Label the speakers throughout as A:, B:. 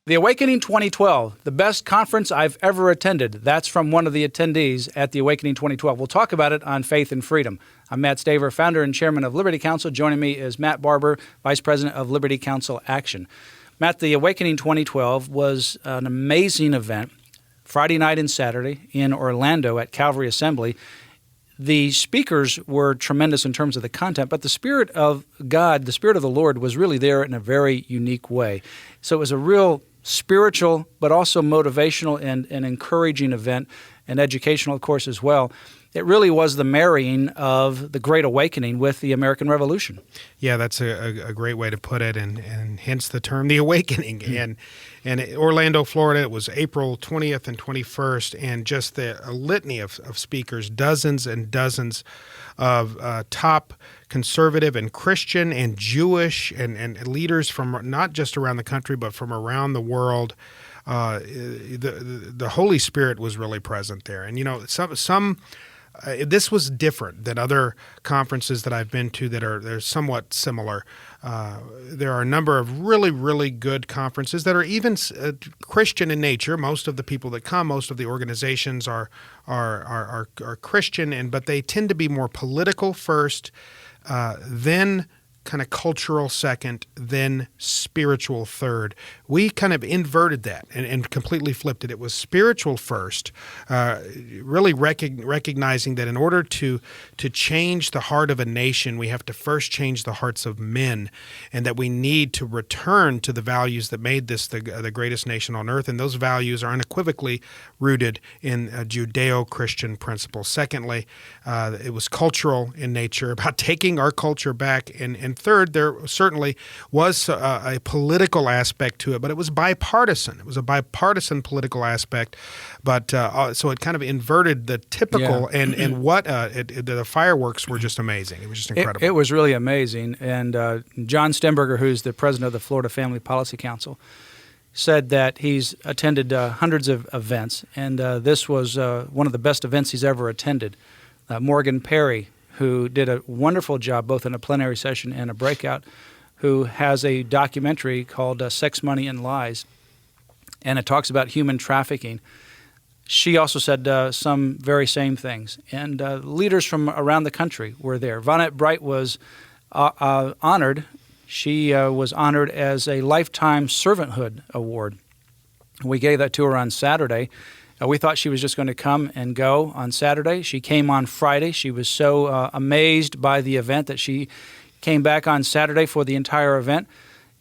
A: The Awakening 2012, the best conference I've ever attended. That's from one of the attendees at the Awakening 2012. We'll talk about it on Faith and Freedom. I'm Matt Staver, founder and chairman of Liberty Counsel. Joining me is Matt Barber, vice president of Liberty Counsel Action. Matt, the Awakening 2012 was an amazing event, Friday night and Saturday in Orlando at Calvary Assembly. The speakers were tremendous in terms of the content, but the Spirit of God, the Spirit of the Lord, was really there in a very unique way. So it was a real spiritual, but also motivational and encouraging event, and educational, of course, as well. It really was the marrying of the Great Awakening with the American Revolution.
B: Yeah, that's a great way to put it, and hence the term, the Awakening. And Orlando, Florida, it was April 20th and 21st, and just a litany of speakers, dozens and dozens of top conservative and Christian and Jewish and leaders from not just around the country, but from around the world. The Holy Spirit was really present there. And, you know, this was different than other conferences that I've been to they're somewhat similar. There are a number of really, really good conferences that are even Christian in nature. Most of the people that come, most of the organizations are Christian, but they tend to be more political first, then kind of cultural second, then spiritual third. We kind of inverted that and completely flipped it. It was spiritual first, really recognizing that in order to change the heart of a nation, we have to first change the hearts of men, and that we need to return to the values that made this the greatest nation on earth, and those values are unequivocally rooted in Judeo-Christian principles. Secondly, it was cultural in nature, about taking our culture back, and third, there certainly was a political aspect to it, but it was bipartisan. It was a bipartisan political aspect, but so it kind of inverted the typical, and the fireworks were just amazing. It was just incredible.
A: It was really amazing, and John Stemberger, who's the president of the Florida Family Policy Council, said that he's attended hundreds of events, and this was one of the best events he's ever attended. Morgan Perry, who did a wonderful job both in a plenary session and a breakout, who has a documentary called Sex, Money, and Lies, and it talks about human trafficking. She also said some very same things, and leaders from around the country were there. Vonette Bright was honored. She was honored as a Lifetime Servanthood Award. We gave that to her on Saturday. We thought she was just going to come and go on Saturday. She came on Friday. She was so amazed by the event that she came back on Saturday for the entire event,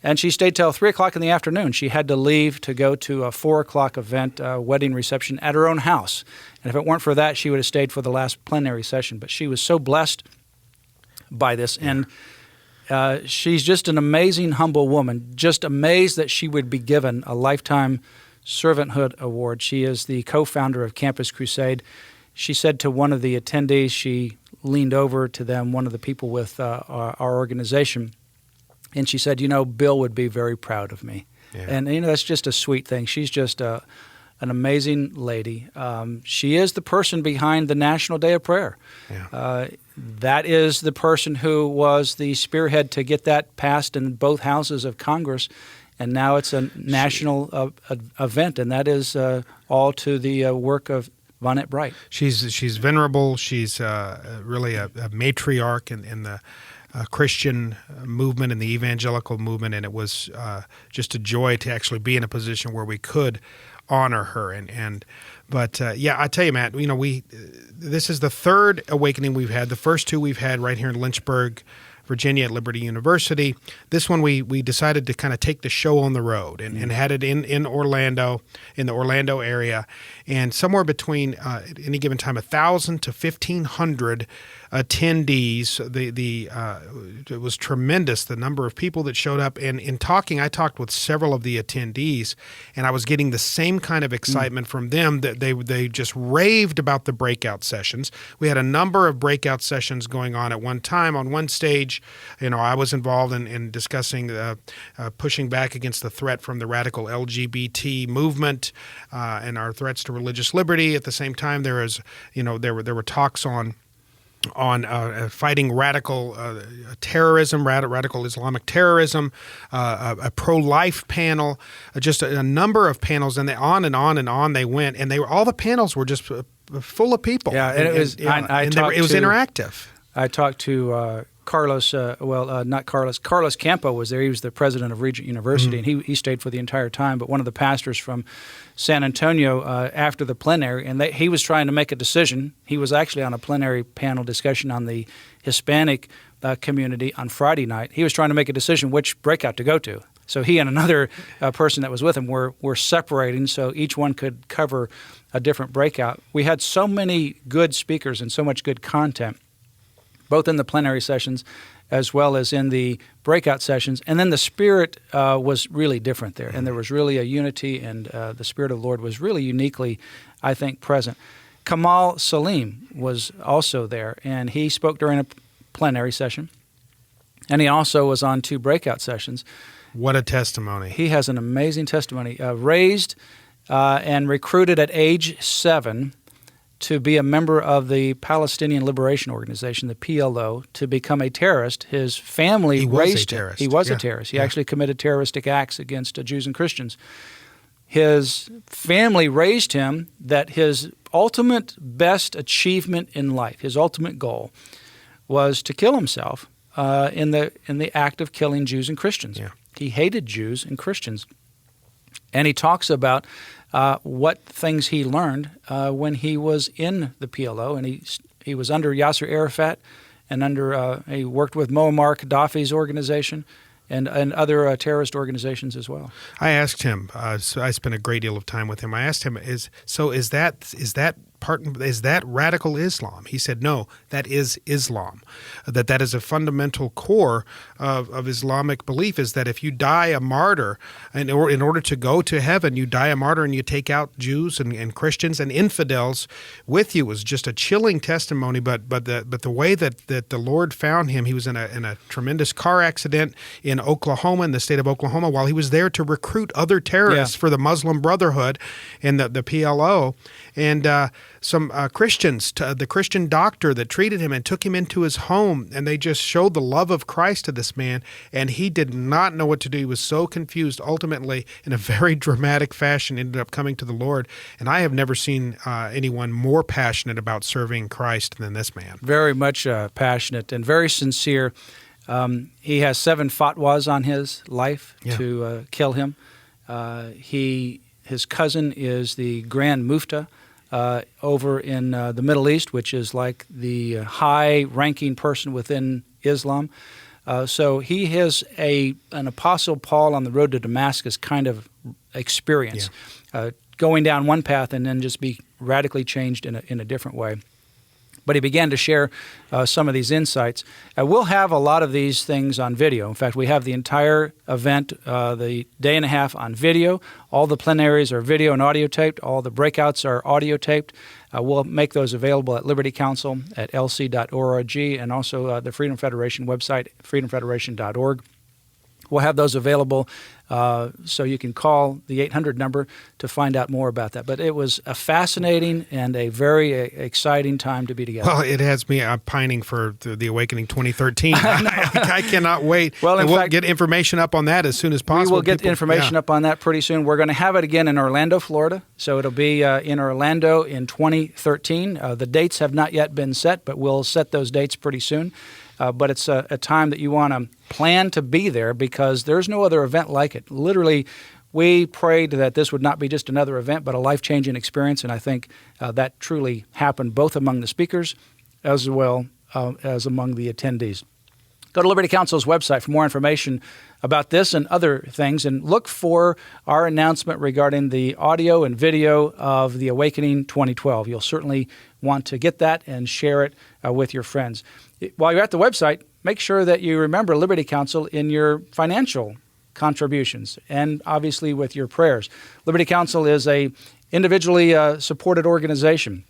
A: and she stayed till 3 o'clock in the afternoon. She had to leave to go to a 4 o'clock event, wedding reception at her own house. And if it weren't for that, she would have stayed for the last plenary session. But she was so blessed by this, and she's just an amazing, humble woman, just amazed that she would be given a Lifetime Servanthood Award. She is the co-founder of Campus Crusade. She said to one of the attendees, she leaned over to them, one of the people with our organization, and she said, you know, Bill would be very proud of me. Yeah. And, you know, that's just a sweet thing. She's just an amazing lady. She is the person behind the National Day of Prayer. Yeah. That is the person who was the spearhead to get that passed in both houses of Congress. And now it's a national event, and that is all to the work of Vonette Bright.
B: She's venerable. She's really a matriarch in the Christian movement and the evangelical movement, and it was just a joy to actually be in a position where we could honor her. But I tell you, Matt, you know, this is the third awakening we've had. The first two we've had right here in Lynchburg, Virginia at Liberty University. This one we decided to kind of take the show on the road and had it in Orlando, in the Orlando area, and somewhere between at any given time 1,000 to 1,500 attendees. It was tremendous, the number of people that showed up. And in talking, I talked with several of the attendees, and I was getting the same kind of excitement from them that they just raved about the breakout sessions. We had a number of breakout sessions going on at one time. On one stage, you know, I was involved in discussing pushing back against the threat from the radical LGBT movement and our threats to religious liberty. At the same time, there were talks on fighting radical terrorism, radical Islamic terrorism, a pro-life panel, just a number of panels, and on and on and on they went, and all the panels were just full of people.
A: Yeah, and it was.
B: It was interactive.
A: I talked to Carlos. Not Carlos. Carlos Campo was there. He was the president of Regent University, and he stayed for the entire time. But one of the pastors from San Antonio after the plenary, and he was trying to make a decision. He was actually on a plenary panel discussion on the Hispanic community on Friday night. He was trying to make a decision which breakout to go to. So he and another person that was with him were separating, so each one could cover a different breakout. We had so many good speakers and so much good content, both in the plenary sessions as well as in the breakout sessions. And then the Spirit was really different there. And there was really a unity, and the Spirit of the Lord was really uniquely, I think, present. Kamal Salim was also there, and he spoke during a plenary session. And he also was on 2 breakout sessions.
B: What a testimony.
A: He has an amazing testimony. Raised and recruited at age 7 to be a member of the Palestinian Liberation Organization, the PLO, to become a terrorist. His family raised him. He was a terrorist. He actually committed terroristic acts against Jews and Christians. His family raised him that his ultimate best achievement in life, his ultimate goal, was to kill himself in the act of killing Jews and Christians.
B: Yeah. He
A: hated Jews and Christians. And he talks about what things he learned when he was in the PLO, and he was under Yasser Arafat, and he worked with Muammar Gaddafi's organization, and other terrorist organizations as well.
B: I asked him. So I spent a great deal of time with him. I asked him, "Is that radical Islam?" He said, "No, that is Islam. That is a fundamental core of Islamic belief, is that if you die a martyr, in order to go to heaven, you die a martyr and you take out Jews and Christians and infidels with you." It was just a chilling testimony. But the way that the Lord found him, he was in a tremendous car accident in Oklahoma, in the state of Oklahoma, while he was there to recruit other terrorists for the Muslim Brotherhood and the PLO. And some Christians, the Christian doctor that treated him and took him into his home, and they just showed the love of Christ to this man, and he did not know what to do. He was so confused. Ultimately, in a very dramatic fashion, ended up coming to the Lord. And I have never seen anyone more passionate about serving Christ than this man.
A: Very much passionate and very sincere. He has 7 fatwas on his life to kill him. His cousin is the Grand Mufti over in the Middle East, which is like the high-ranking person within Islam. So he has an Apostle Paul on the road to Damascus kind of experience, going down one path and then just be radically changed in a different way. But he began to share some of these insights. We'll have a lot of these things on video. In fact, we have the entire event, the day and a half, on video. All the plenaries are video and audio taped. All the breakouts are audio taped. We'll make those available at Liberty Counsel at lc.org, and also the Freedom Federation website, freedomfederation.org. We'll have those available so you can call the 800 number to find out more about that. But it was a fascinating and a very exciting time to be together.
B: Well, it has me pining for the Awakening 2013. I cannot wait.
A: Well,
B: we'll get information up on that as soon as possible.
A: We will get information up on that pretty soon. We're going to have it again in Orlando, Florida. So it'll be in Orlando in 2013. The dates have not yet been set, but we'll set those dates pretty soon. But it's a time that you want to plan to be there, because there's no other event like it. Literally, we prayed that this would not be just another event, but a life-changing experience, and I think that truly happened both among the speakers as well as among the attendees. Go to Liberty Counsel's website for more information about this and other things, and look for our announcement regarding the audio and video of the Awakening 2012. You'll certainly want to get that and share it with your friends. While you're at the website, make sure that you remember Liberty Counsel in your financial contributions and obviously with your prayers. Liberty Counsel is a individually supported organization.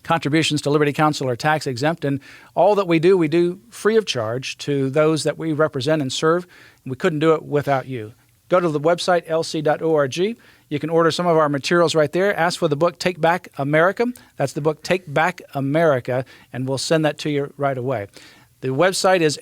A: Contributions to Liberty Counsel are tax exempt, and all that we do free of charge to those that we represent and serve. We couldn't do it without you. Go to the website, lc.org. You can order some of our materials right there. Ask for the book Take Back America. That's the book Take Back America, and we'll send that to you right away. The website is